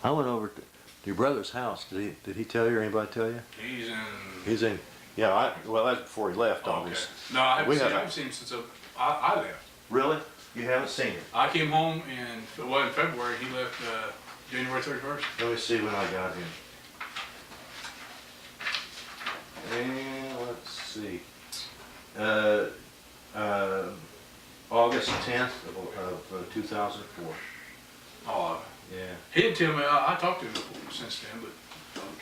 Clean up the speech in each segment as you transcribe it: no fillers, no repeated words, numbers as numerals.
I went over to your brother's house. Did he tell you or anybody tell you? He's in. He's in. Yeah. Well, that's before he left, Oh, okay. obviously. No, I We haven't seen him since I left. Really? You haven't seen him? I came home in February. He left January 31st. Let me see when I got him. And let's see. August 10th of 2004. Oh, Yeah. he didn't tell me. I talked to him before, since then, but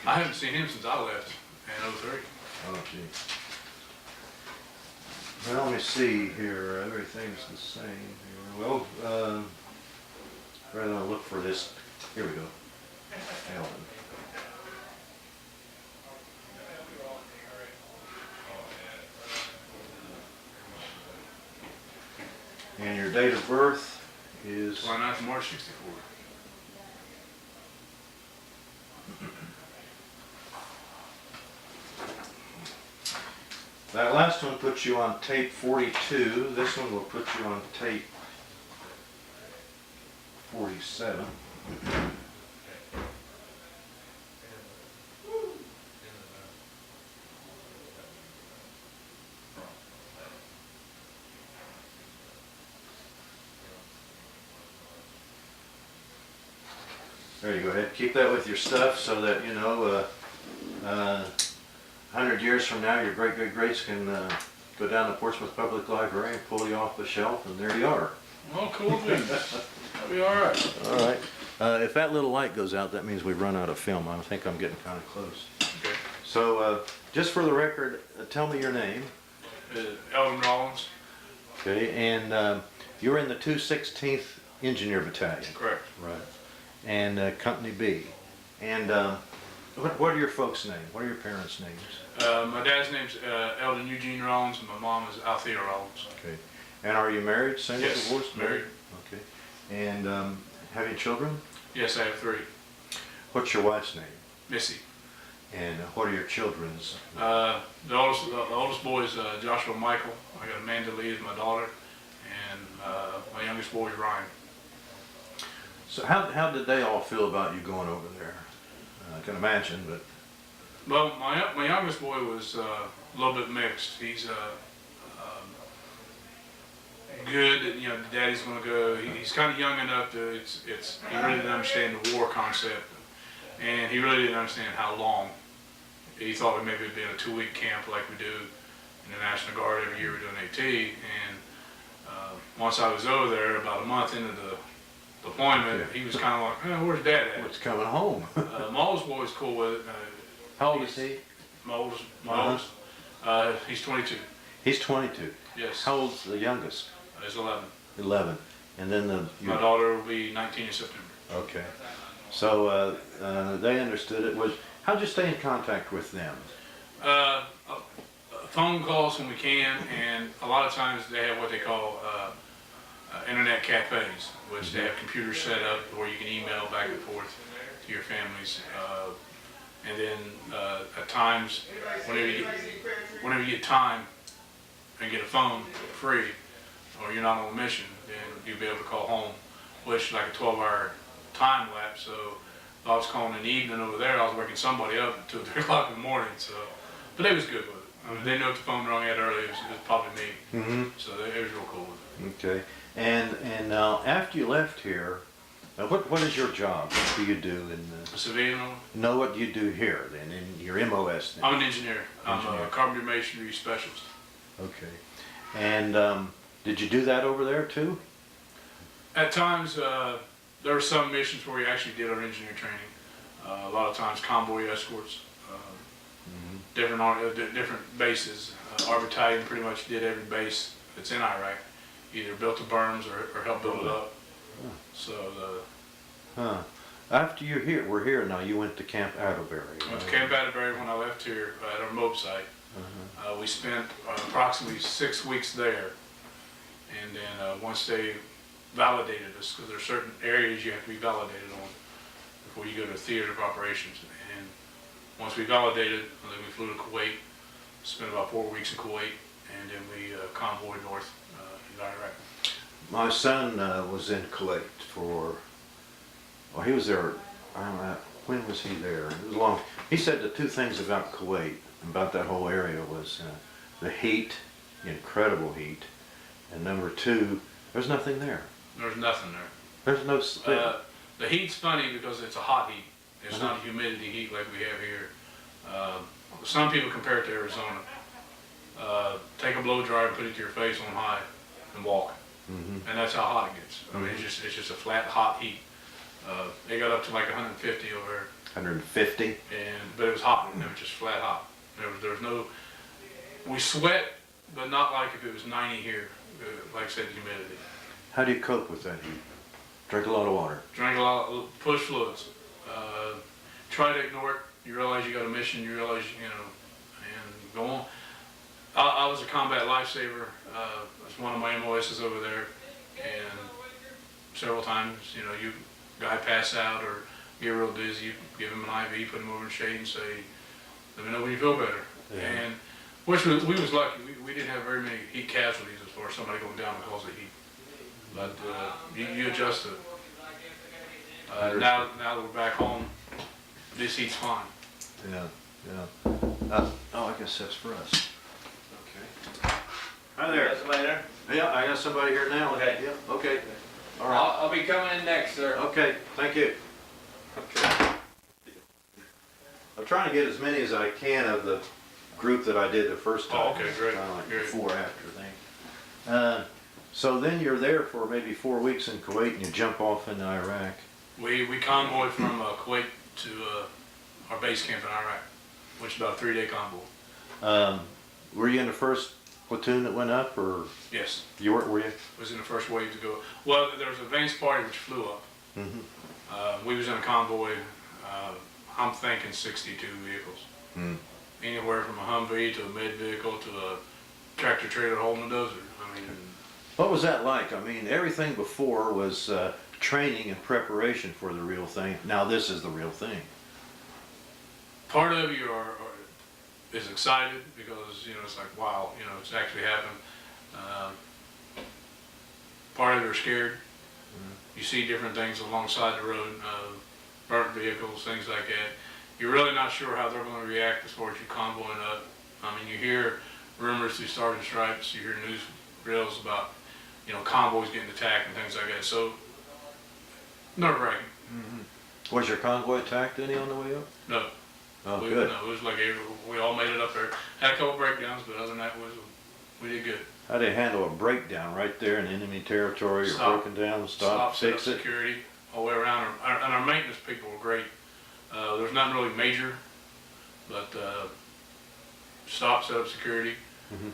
I haven't seen him since I left in '03. Oh, gee. Well, let me see here. Everything's the same here. Well, rather than look for this, here we go. Elden. And your date of birth is 29th of March '64. that last one puts you on tape 42. This one will put you on tape 47. There you go ahead. Keep that with your stuff so that, 100 years from now, your great-great-greats can go down to Portsmouth Public Library and pull you off the shelf, and there you are. Well, cool beans. That'll be all right. All right. If that little light goes out, that means we've run out of film. I think I'm getting kind of close. Okay. So, just for the record, tell me your name. Elden Rawlins. Okay, and you're in the 216th Engineer Battalion. Correct. Right. And Company B. And what are your folks' names? What are your parents' names? My dad's name's Elden Eugene Rawlins, and my mom is Althea Rawlins. Okay. And are you married? Single, Yes, divorced? married. Okay. And have you children? Yes, I have 3. What's your wife's name? Missy. And what are your children's? The oldest boy is Joshua Michael. I got Amanda Lee as my daughter, and my youngest boy is Ryan. So how did they all feel about you going over there? I can imagine, but... Well, my youngest boy was a little bit mixed. He's good. Daddy's going to go. He's kind of young enough to. He really didn't understand the war concept, and he really didn't understand how long. He thought it maybe it'd been a 2-week camp like we do in the National Guard every year we're doing AT. And once I was over there, about a month into the deployment, he was kind of like, "Where's Dad at?" What's coming home? My oldest boy was cool with it. How old is he? My oldest, he's 22. He's 22. Yes. How old's the youngest? He's 11. 11. And then My daughter will be 19 in September. Okay. So they understood it. How'd you stay in contact with them? Phone calls when we can, and a lot of times they have what they call internet cafes, which they have computers set up where you can email back and forth to your families. And then at times, whenever you get time and get a phone for free, or you're not on a mission, then you'll be able to call home, which is like a 12-hour time lapse. So if I was calling in the evening over there, I was waking somebody up at 2 or 3 o'clock in the morning. So, but they was good with it. I mean, they knew if the phone rang out early, it was probably me. Mm-hmm. So they was real cool with it. Okay. And now after you left here, what is your job? What do you do in the... Civilian? No, what do you do here then in your MOS then? I'm an engineer. I'm a carpentry masonry specialist. Okay. And did you do that over there too? At times, there were some missions where we actually did our engineer training. A lot of times convoy escorts, different bases. Our battalion pretty much did every base that's in Iraq, either built the berms or helped build it up. So After you were here now, you went to Camp Atterbury. I went to Camp Atterbury when I left here at our MOB site. We spent approximately 6 weeks there, and then once they validated us, because there are certain areas you have to be validated on before you go to theater of operations. And once we validated, then we flew to Kuwait, spent about 4 weeks in Kuwait, and then we convoyed north in Iraq. My son was in Kuwait he was there I don't know, when was he there? It was long. He said the two things about Kuwait, about that whole area, was the heat, the incredible heat, and number two, there's nothing there. There's nothing there. There's no. The heat's funny because it's a hot heat. It's Uh-huh. not a humidity heat like we have here. Some people compare it to Arizona. Take a blow dryer and put it to your face on high and walk. Mm-hmm. And that's how hot it gets. I mean, it's just a flat, hot heat. It got up to like 150 over there. 150. But it was hot. It was just flat hot. There was no. We sweat, but not like if it was 90 here. Like I said, humidity. How do you cope with that heat? Drink a lot of water. Drink a lot, push fluids. Try to ignore it. You realize you got a mission. You realize, and go on. I was a combat lifesaver. That's one of my MOSs over there, and several times, you guy pass out or get real dizzy, you give him an IV, put him over in shade, and say, "Let me know when you feel better." Yeah. And which we was lucky. We didn't have very many heat casualties as far as somebody going down because of heat. But you adjust to it. Now that we're back home, this heat's fine. Yeah, yeah. Oh, I guess that's for us. Okay. Hi there. Got somebody there? Yeah, I got somebody here now. Okay. Yeah, okay. All right. I'll be coming in next, sir. Okay, thank you. Okay. I'm trying to get as many as I can of the group that I did the first time. Oh, okay, great. Kind of like Great. before, after thing. So then you're there for maybe 4 weeks in Kuwait and you jump off into Iraq. We convoyed from Kuwait to our base camp in Iraq, which is about a 3-day convoy. Were you in the first platoon that went up, or Yes, you were you? was in the first wave to go. Well, there was an advance party which flew up. Mm-hmm. We was in a convoy. I'm thinking 62 vehicles, anywhere from a Humvee to a mid vehicle to a tractor trailer holding a dozer. I mean, What was that like? I mean, everything before was training and preparation for the real thing. Now this is the real thing. part of you is excited because it's like, wow, it's actually happened. Part of you are scared. You see different things alongside the road, burnt vehicles, things like that. You're really not sure how they're going to react as far as you convoying up. I mean, you hear rumors through Stars and Stripes, you hear news reels about, convoys getting attacked and things like that. So, nerve-wracking. Was your convoy attacked any on the way up? No. Oh, No, good. it was like we all made it up there. Had a couple breakdowns, but other than that, we did good. How do you handle a breakdown right there in enemy territory? You're Stop. broken down, Set stop, up fix it? security all the way around. And our maintenance people were great. There's nothing really major, but stop, set up security, Mhm.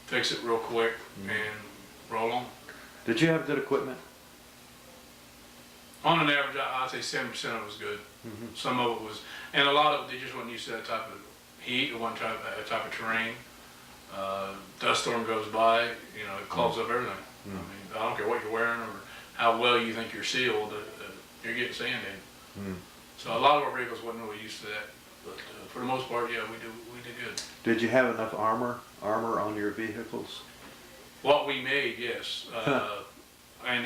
fix it real quick, Mhm. and roll on. Did you have good equipment? On an average, I'd say 7% of it was good. Mhm. Some of it was, and a lot of it, they just wasn't used to that type of heat or that type of terrain. Dust storm goes by, it clogs up everything. I mean, I don't care what you're wearing or how well you think you're sealed, you're getting sand in. Mm. So a lot of our vehicles wasn't really used to that, but for the most part, yeah, we did good. Did you have enough armor on your vehicles? What we made, yes, and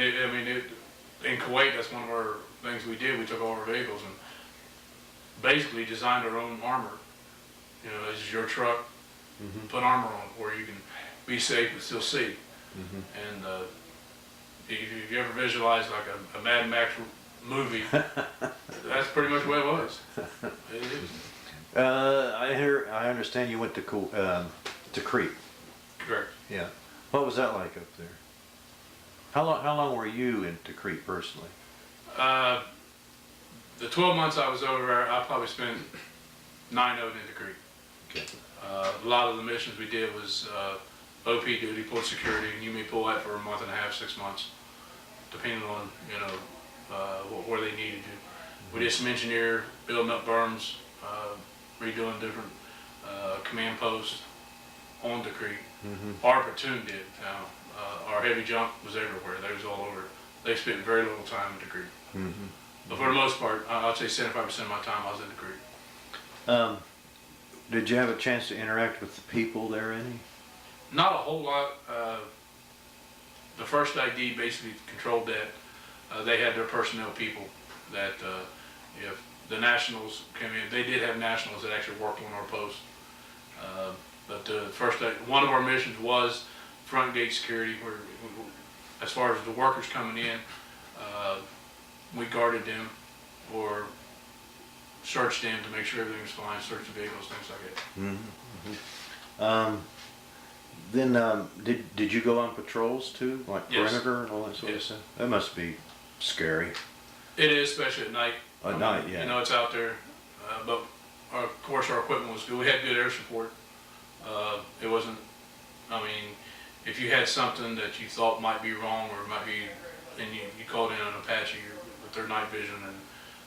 in Kuwait, that's one of our things we did. We took all our vehicles and basically designed our own armor. This is your truck, Mhm. put armor on it where you can be safe but still see. Mhm. And if you ever visualize like a Mad Max movie, that's pretty much what it was. It is. I understand you went to Crete. Correct. Yeah. What was that like up there? How long were you in Crete personally? The 12 months I was over there, I probably spent 9 of it in the Crete. Okay. A lot of the missions we did was OP duty, port security, and you may pull that for a month and a half, 6 months, depending on where they needed you. We did some engineer, building up berms, redoing different command posts on the Crete. Mhm. Our platoon did. Now, our heavy jump was everywhere. They was all over. They spent very little time in the Crete. Mhm. But for the most part, I'd say 75% of my time I was in the Crete. Did you have a chance to interact with the people there any? Not a whole lot. The first ID basically controlled that. They had their personnel people that if the nationals came in. They did have nationals that actually worked on our post. But the one of our missions was front gate security, where as far as the workers coming in, we guarded them or searched them to make sure everything was fine, searched the vehicles, things like that. Then did you go on patrols too, like Yes. perimeter and all that sort of Yes. stuff? That must be scary. It is, especially at night. At night, yeah. You know, it's out there, but of course our equipment was good. We had good air support. It wasn't, I mean, if you had something that you thought might be wrong or might be, and you called in an Apache with their night vision, and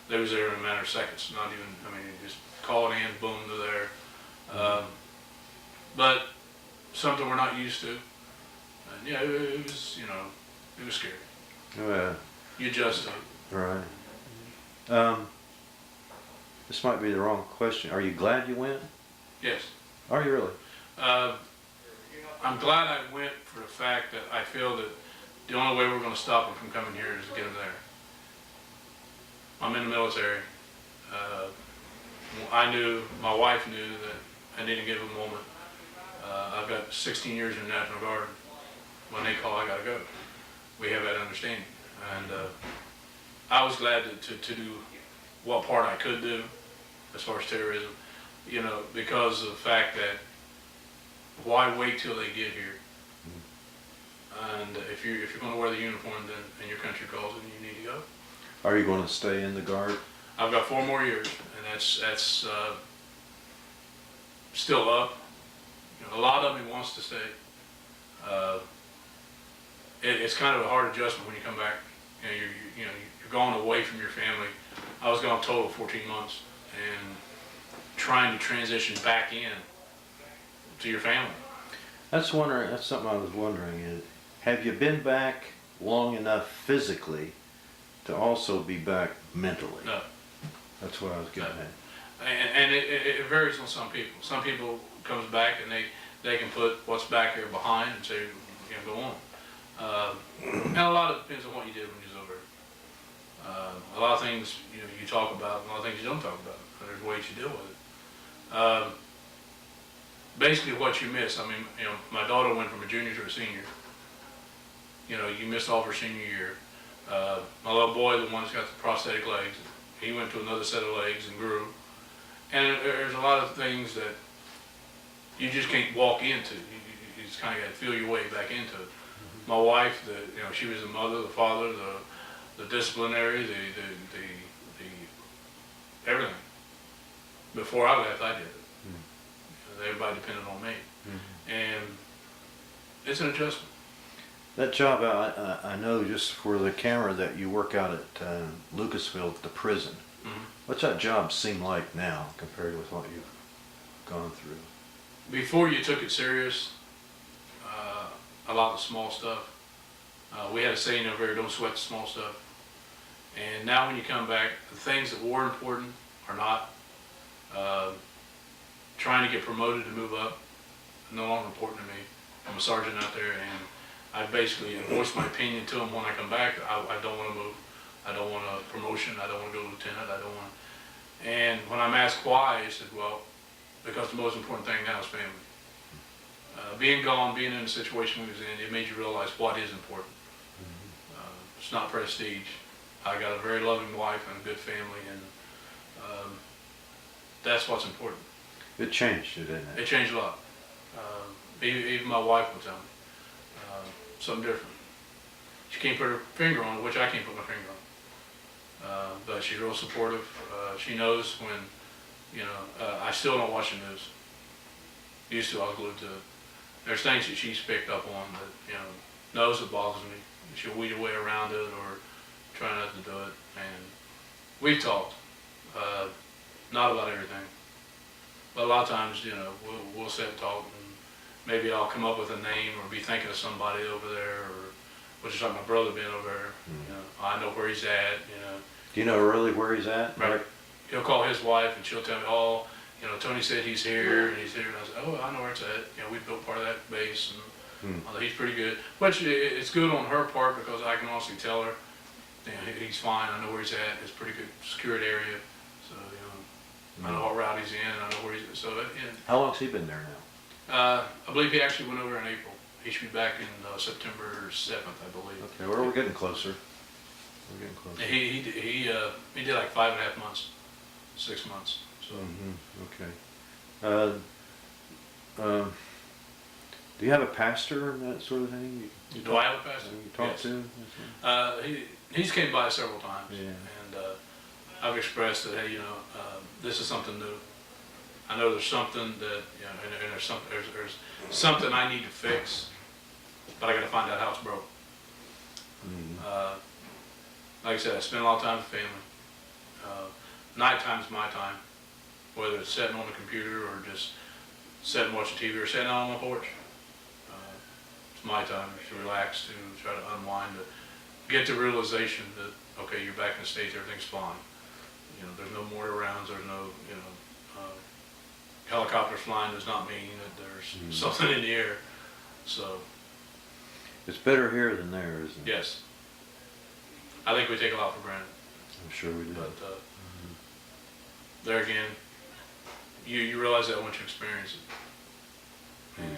they was there in a matter of seconds. Not even, I mean, you just call it in, boom, they're there. But something we're not used to. And yeah, it was, you know, it was scary. You adjust to it. Right. This might be the wrong question. Are you glad you went? Yes. Are you really? I'm glad I went for the fact that I feel that the only way we're going to stop them from coming here is to get them there. I'm in the military. My wife knew that I need to give a moment. I've got 16 years in the National Guard. When they call, I got to go. We have that understanding. And I was glad to do what part I could do as far as terrorism, you know, because of the fact that why wait till they get here? And if you're going to wear the uniform, then and your country calls, then you need to go. Are you going to stay in the Guard? I've got 4 more years, and that's still up. You know, a lot of me wants to stay. It's kind of a hard adjustment when you come back. You know, you're going away from your family. I was gone total 14 months, and trying to transition back in to your family. That's something I was wondering. Is, have you been back long enough physically to also be back mentally? No. That's what I was getting at. And it varies on some people. Some people comes back and they can put what's back there behind and say, you know, go on. And a lot of it depends on what you did when you was over there. A lot of things you talk about, and a lot of things you don't talk about. And there's ways you deal with it. Basically, what you miss. I mean, you know, my daughter went from a junior to a senior. You know, you missed all of her senior year. My little boy, the one that's got the prosthetic legs, he went to another set of legs and grew. And there's a lot of things that you just can't walk into. You just kind of got to feel your way back into it. My wife, you know, she was the mother, the father, the disciplinary, the everything. Before I left, I did it. Everybody depended on me, and it's an adjustment. That job, I know just for the camera that you work out at Lucasville at the prison. What's that job seem like now compared with what you've gone through? Before you took it serious, a lot of small stuff. We had a saying over here, don't sweat the small stuff. And now when you come back, the things that were important are not. Trying to get promoted to move up, no longer important to me. I'm a sergeant out there, and I basically voice my opinion to them when I come back. I don't want to move. I don't want a promotion. I don't want to go lieutenant. I don't want. And when I'm asked why, I said, well, because the most important thing now is family. Being gone, being in the situation we was in, it made you realize what is important. It's not prestige. I got a very loving wife and a good family, and that's what's important. It changed, didn't it? It changed a lot. Even my wife would tell me something different. She can't put her finger on it, which I can't put my finger on. But she's real supportive. She knows when, you know, I still don't watch the news. Used to, I was glued to it. There's things that she's picked up on that, you know, knows it bothers me. She'll weed her way around it or try not to do it. And we've talked, not about everything. But a lot of times, you know, we'll sit and talk, and maybe I'll come up with a name or be thinking of somebody over there, or which is like my brother being over there. You know, I know where he's at. You know. Do you know really where he's at? Right. He'll call his wife, and she'll tell me, "Oh, you know, Tony said he's here, and he's here." And I said, "Oh, I know where it's at. You know, we built part of that base, and he's pretty good." Which it's good on her part because I can honestly tell her, you know, he's fine. I know where he's at. It's a pretty good secured area, so I know what route he's in, I know where he's, so, How long's he been there now? I believe he actually went over in April. He should be back in September 7th, I believe. Okay, well, we're getting closer. We're getting closer. He did like 5.5 months, 6 months, so. Okay. Do you have a pastor and that sort of thing? Do I have a pastor? You talk Yes. to? He's came by several times, Yeah. and I've expressed that, hey, this is something new. I know there's something that, and there's something I need to fix, but I got to find out how it's broke. Like I said, I spend a lot of time with family. Nighttime's my time, whether it's sitting on the computer or just sitting watching TV or sitting out on my porch. It's my time to relax, to try to unwind, to get the realization that, okay, you're back in the States, everything's fine. There's no mortar rounds, there's no, helicopters flying does not mean that there's something in the air. So. It's better here than there, isn't it? Yes. I think we take a lot for granted. I'm sure we do. But there again, you realize that once you experience it. And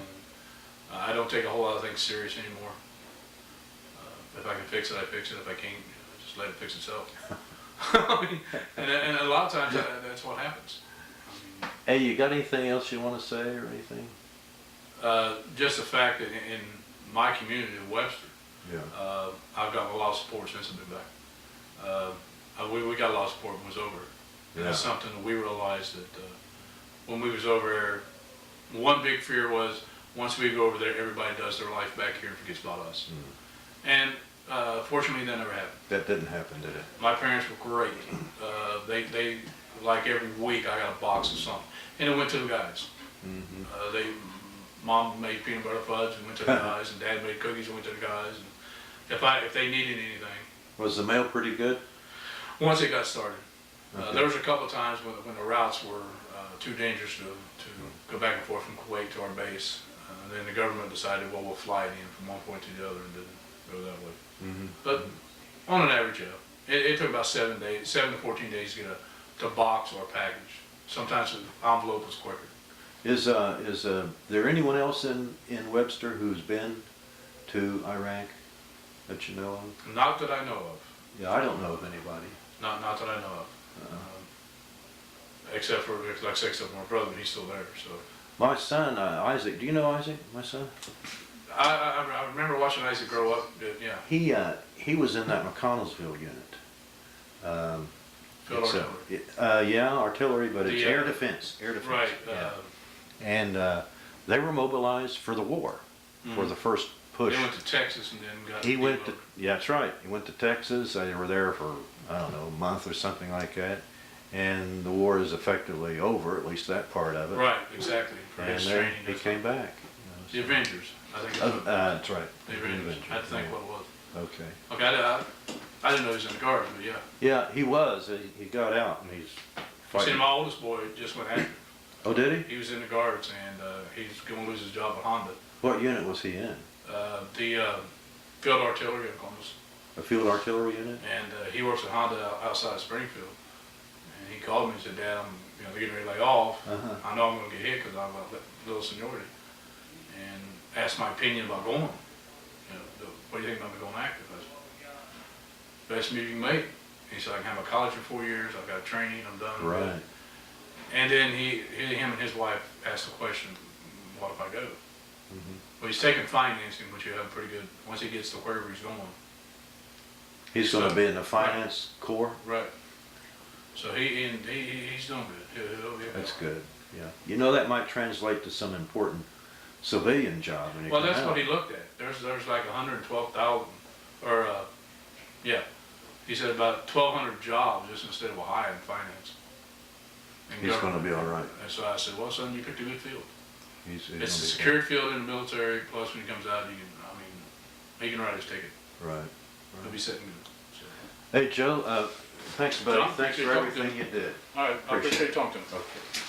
I don't take a whole lot of things serious anymore. If I can fix it, I fix it. If I can't, just let it fix itself. and a lot of times that's what happens. Hey, you got anything else you want to say or anything? Just the fact that in my community of Webster, Yeah. I've gotten a lot of support since I've been back. We got a lot of support when it was over. And that's something that we realized that when we was over there, one big fear was once we go over there, everybody does their life back here and forgets about us. And fortunately, that never happened. That didn't happen, did it? My parents were great. They like every week I got a box of something, and it went to the guys. Mom made peanut butter fudge and went to the guys, and Dad made cookies and went to the guys. And if they needed anything, Was the mail pretty good? once it got started, Okay. there was a couple of times when the routes were too dangerous to go back and forth from Kuwait to our base. And then the government decided, well, we'll fly it in from one point to the other and didn't go that way. But on an average, it took about 7 to 14 days to get to box or a package. Sometimes the envelope was quicker. Is there anyone else in Webster who's been to Iraq that you know of? Not that I know of. Yeah, I don't know of anybody. Not that I know of. Except for, like I said, except for my brother, but he's still there. So My son, Isaac, do you know Isaac, my son? I remember watching Isaac grow up. Yeah. He was in that McConnellsville unit. Field artillery. Yeah, artillery, but it's air defense. Right. Yeah. And they were mobilized for the war, for the first push. They went to Texas and then got. Yeah, that's right. He went to Texas. They were there for, I don't know, a month or something like that. And the war is effectively over, at least that part of it. Right, exactly. And then he came back. The Avengers, I think. That's right. The Avengers. I had to think what it was. Okay. Okay, I didn't know he was in the Guards, but yeah. Yeah, he was. He got out and he's See, fighting. my oldest boy just went active. Oh, did he? He was in the Guards, and he's going to lose his job at Honda. What unit was he in? The field artillery in Columbus. A field artillery unit? And he works at Honda outside of Springfield. And he called me and said, Dad, they're getting ready to lay off. I know I'm going to get hit because I'm a little seniority. And asked my opinion about going. What do you think about me going active? I said, best move you can make. He said, I can have a college for 4 years. I've got training. I'm done. Right. And then him and his wife asked the question, what if I go? Well, he's taking financing, which you have pretty good, once he gets to wherever he's going. He's going to be in the finance corps? Right. So he's doing good. He'll That's good, yeah. You know, that might translate to some important civilian job when you Well, come that's out. what he looked at. There's like 112,000, or yeah, he said about 1,200 jobs just instead of Ohio in finance. He's going to be all right. And so I said, well, son, you picked a good field. He's It's a secured field in the military, plus when he comes out, he can write his ticket. Right. He'll be sitting good. So. Hey, Joe, thanks, buddy. John, Thanks for appreciate everything talking you did. All right, I appreciate talking to him. Okay.